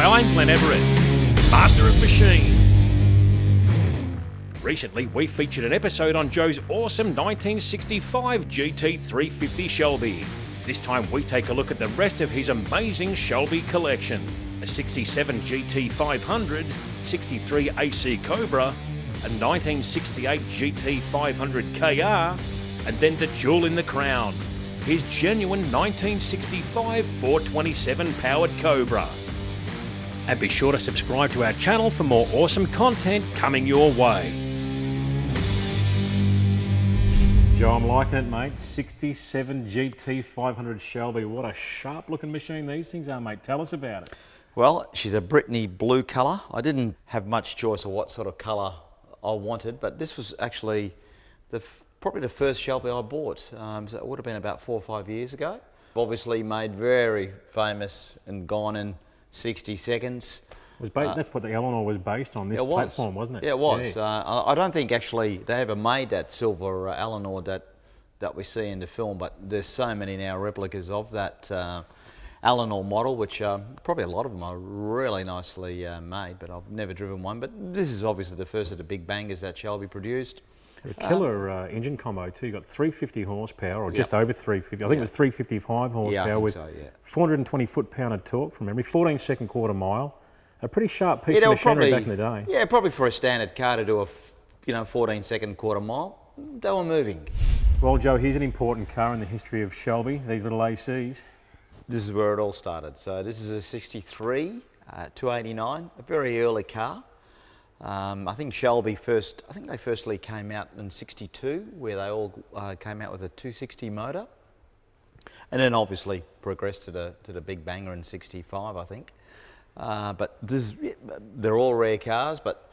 Hi, I'm Glenn Everett, Master of Machines. Recently, we featured an episode on Joe's awesome 1965 GT350 Shelby. This time we take a look at the rest of his amazing Shelby collection. A 67 GT500, 63 AC Cobra, a 1968 GT500 KR, and then the jewel in the crown, his genuine 1965 427 powered Cobra. And be sure to subscribe to our channel for more awesome content coming your way. Joe, I'm liking it, mate. 67 GT500 Shelby. What a sharp looking machine these things are, mate. Tell us about it. Well, she's a Brittany blue colour. I didn't have much choice of what sort of colour I wanted, but this was actually probably the first Shelby I bought. So it would have been about 4 or 5 years ago. Obviously made very famous and gone in 60 seconds. That's what the Eleanor was based on, this platform, wasn't it? Yeah, it was. Yeah. I don't think actually they ever made that silver Eleanor that we see in the film, but there's so many now replicas of that Eleanor model, which probably a lot of them are really nicely made, but I've never driven one. But this is obviously the first of the big bangers that Shelby produced. A killer engine combo too. You got 350 horsepower, or just over 350. I think it was 355 horsepower with 420 foot-pound of torque from memory, 14-second quarter mile. A pretty sharp piece of machinery back in the day. Yeah, probably for a standard car to do a 14-second quarter mile, they were moving. Well, Joe, here's an important car in the history of Shelby. These little ACs. This is where it all started. So this is a 63 289, a very early car. I think Shelby they firstly came out in 62, where they all came out with a 260 motor, and then obviously progressed to the big banger in 65, I think. But they're all rare cars, but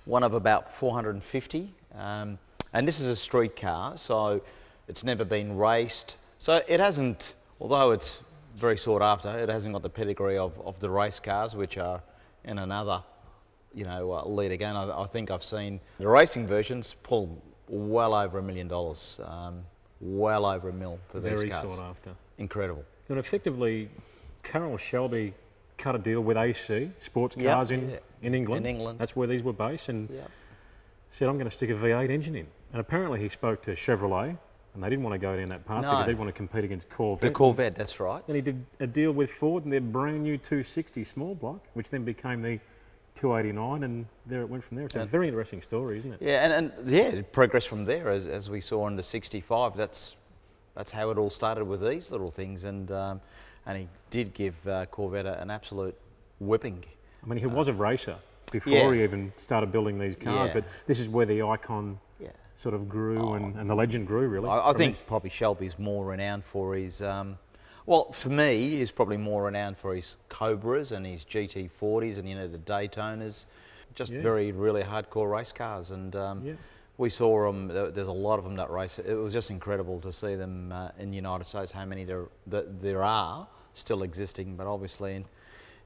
one of about 450. And this is a street car, so it's never been raced. So it hasn't, although it's very sought after, it hasn't got the pedigree of the race cars, which are in another league again. I think I've seen the racing versions pull well over $1 million, well over $1 million for these cars. Very sought after. Incredible. And effectively, Carroll Shelby cut a deal with AC sports cars in England. In England. That's where these were based, and said, I'm going to stick a V8 engine in. And apparently he spoke to Chevrolet, and they didn't want to go down that path because they want to compete against Corvette. The Corvette, that's right. Then he did a deal with Ford and their brand new 260 small block, which then became the 289, and there it went from there. It's a very interesting story, isn't it? Yeah, and it progressed from there, as we saw in the 65. That's how it all started with these little things, and he did give Corvette an absolute whipping. I mean, he was a racer before he even started building these cars, but this is where the icon sort of grew and the legend grew, really. I think probably Shelby's more renowned for his, well, for me, he's probably more renowned for his Cobras and his GT40s and, the Daytonas, just very, really hardcore race cars. And we saw them, there's a lot of them that race. It was just incredible to see them in the United States, how many there are still existing, but obviously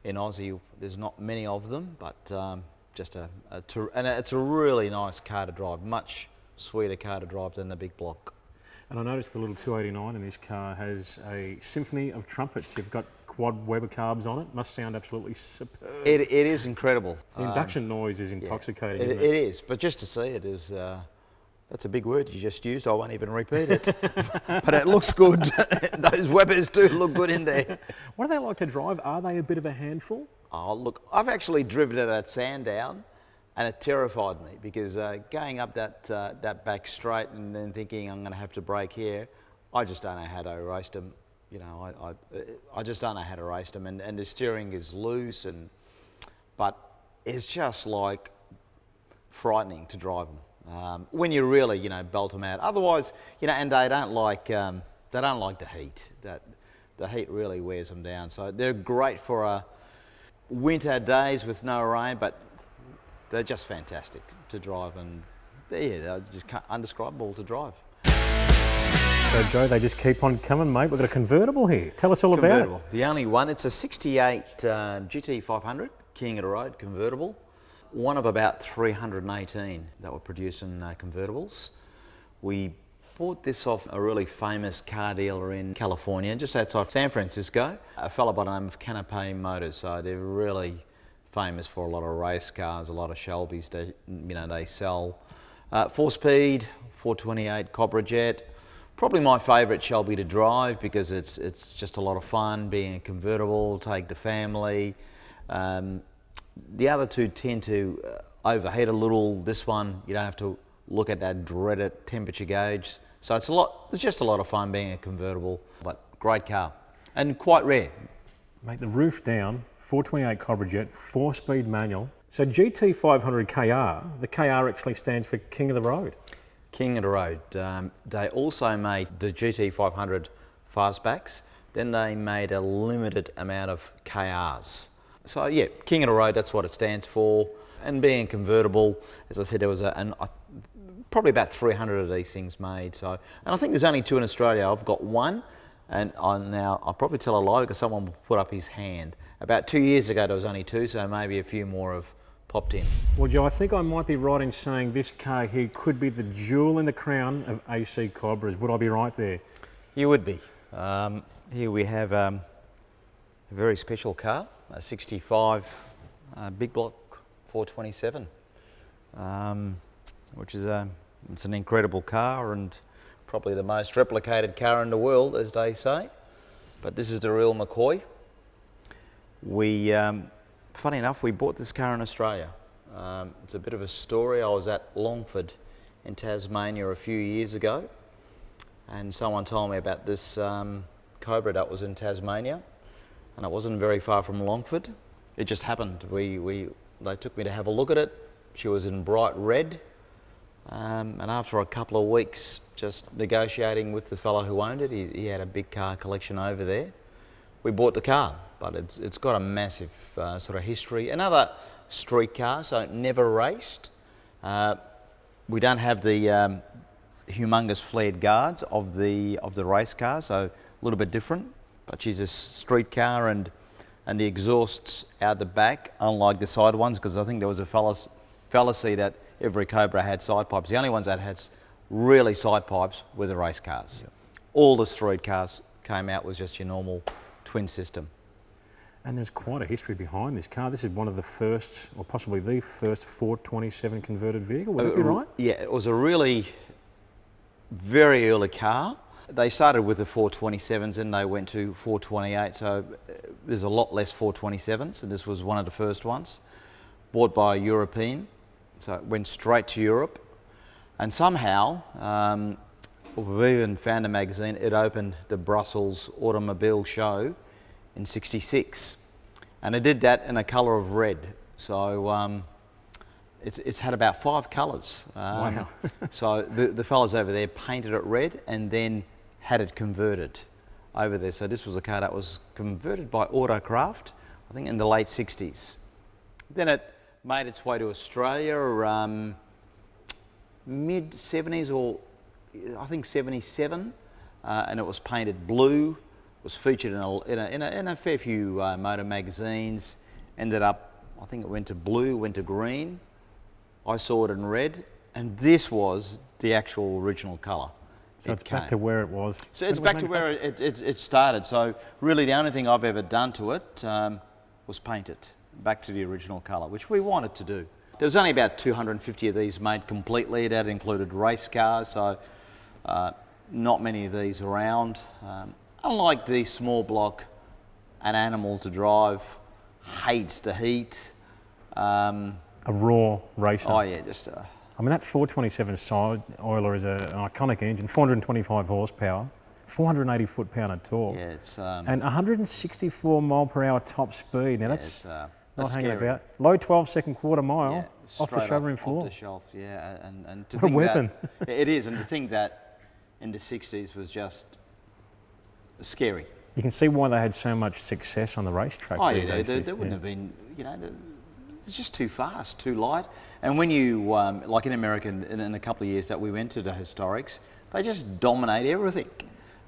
in Aussie there's not many of them, but and it's a really nice car to drive, much sweeter car to drive than the big block. And I noticed the little 289 in this car has a symphony of trumpets. You've got quad Weber carbs on it. Must sound absolutely superb. It is incredible. The induction noise is intoxicating, isn't it? It is, but just to see it is, that's a big word you just used. I won't even repeat it. But it looks good. Those Webers do look good in there. What do they like to drive? Are they a bit of a handful? Oh, look, I've actually driven it at Sandown, and it terrified me because going up that back straight and then thinking I'm going to have to brake here, I just don't know how to race them. I just don't know how to race them, and the steering is loose, but it's just like frightening to drive them when you really belt them out. Otherwise, and they don't like the heat. The heat really wears them down. So they're great for winter days with no rain, but they're just fantastic to drive, and they're just indescribable to drive. So Joe, they just keep on coming, mate. We've got a convertible here. Tell us all about it. The only one. It's a 68 GT500 King of the Road convertible. One of about 318 that were produced in convertibles. We bought this off a really famous car dealer in California, just outside San Francisco. A fellow by the name of Canopy Motors. So they're really famous for a lot of race cars, a lot of Shelbys. They sell 4-speed, 428 Cobra jet. Probably my favourite Shelby to drive because it's just a lot of fun, being a convertible, take the family. The other two tend to overheat a little. This one, you don't have to look at that dreaded temperature gauge. So it's just a lot of fun being a convertible, but great car and quite rare. Mate, the roof down, 428 Cobra jet, 4-speed manual. So GT500 KR, the KR actually stands for King of the Road. King of the Road. They also made the GT500 fastbacks. Then they made a limited amount of KRs. So yeah, King of the Road, that's what it stands for. And being convertible, as I said, there was probably about 300 of these things made. So, and I think there's only 2 in Australia. I've got one, and I'll probably tell a lie because someone put up his hand. About 2 years ago, there was only 2, so maybe a few more have popped in. Well, Joe, I think I might be right in saying this car here could be the jewel in the crown of AC Cobras. Would I be right there? You would be. Here we have a very special car, a 65 big block 427, which is it's an incredible car and probably the most replicated car in the world, as they say. But this is the real McCoy. Funny enough, we bought this car in Australia. It's a bit of a story. I was at Longford in Tasmania a few years ago, and someone told me about this Cobra that was in Tasmania, and it wasn't very far from Longford. It just happened. They took me to have a look at it. She was in bright red, and after a couple of weeks just negotiating with the fellow who owned it, he had a big car collection over there. We bought the car, but it's got a massive sort of history. Another street car, so it never raced. We don't have the humongous flared guards of the race car, so a little bit different. But she's a street car, and the exhausts out the back, unlike the side ones, because I think there was a fallacy that every Cobra had side pipes. The only ones that had really side pipes were the race cars. Yep. All the street cars came out with just your normal twin system. And there's quite a history behind this car. This is one of the first, or possibly the first 427 converted vehicle, would that be right? Yeah, it was a really very early car. They started with the 427s and they went to 428, so there's a lot less 427s, and this was one of the first ones. Bought by a European, so it went straight to Europe. And somehow, we've even found a magazine, it opened the Brussels Automobile Show in '66, and it did that in a colour of red. So it's had about 5 colours. Wow. So the fellas over there painted it red and then had it converted over there. So this was a car that was converted by Autocraft, I think in the late '60s. Then it made its way to Australia mid '70s, or I think '77, and it was painted blue. Was featured in a fair few motor magazines. Ended up, I think it went to blue, went to green. I saw it in red, and this was the actual original colour. So it's back to where it was. So it's back to where it started. So really the only thing I've ever done to it was paint it back to the original colour, which we wanted to do. There was only about 250 of these made completely. That included race cars, so not many of these around. Unlike the small block, an animal to drive, hates the heat. A raw racer. Oh yeah, I mean, that 427 side oiler is an iconic engine, 425 horsepower, 480 foot-pound of torque. Yeah, it's and 164 mile per hour top speed. Now that's not hanging scary. about. Low 12-second quarter mile, yeah, off the showroom floor. Off the shelf, yeah, and to what a think weapon. That, it is, and to think that in the '60s was just scary. You can see why they had so much success on the racetrack. Oh yeah, they wouldn't have been, it's just too fast, too light. And when you, like in America, in a couple of years that we went to the historics, they just dominate everything.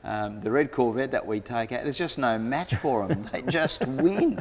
The red Corvette that we take out, there's just no match for them. They just win.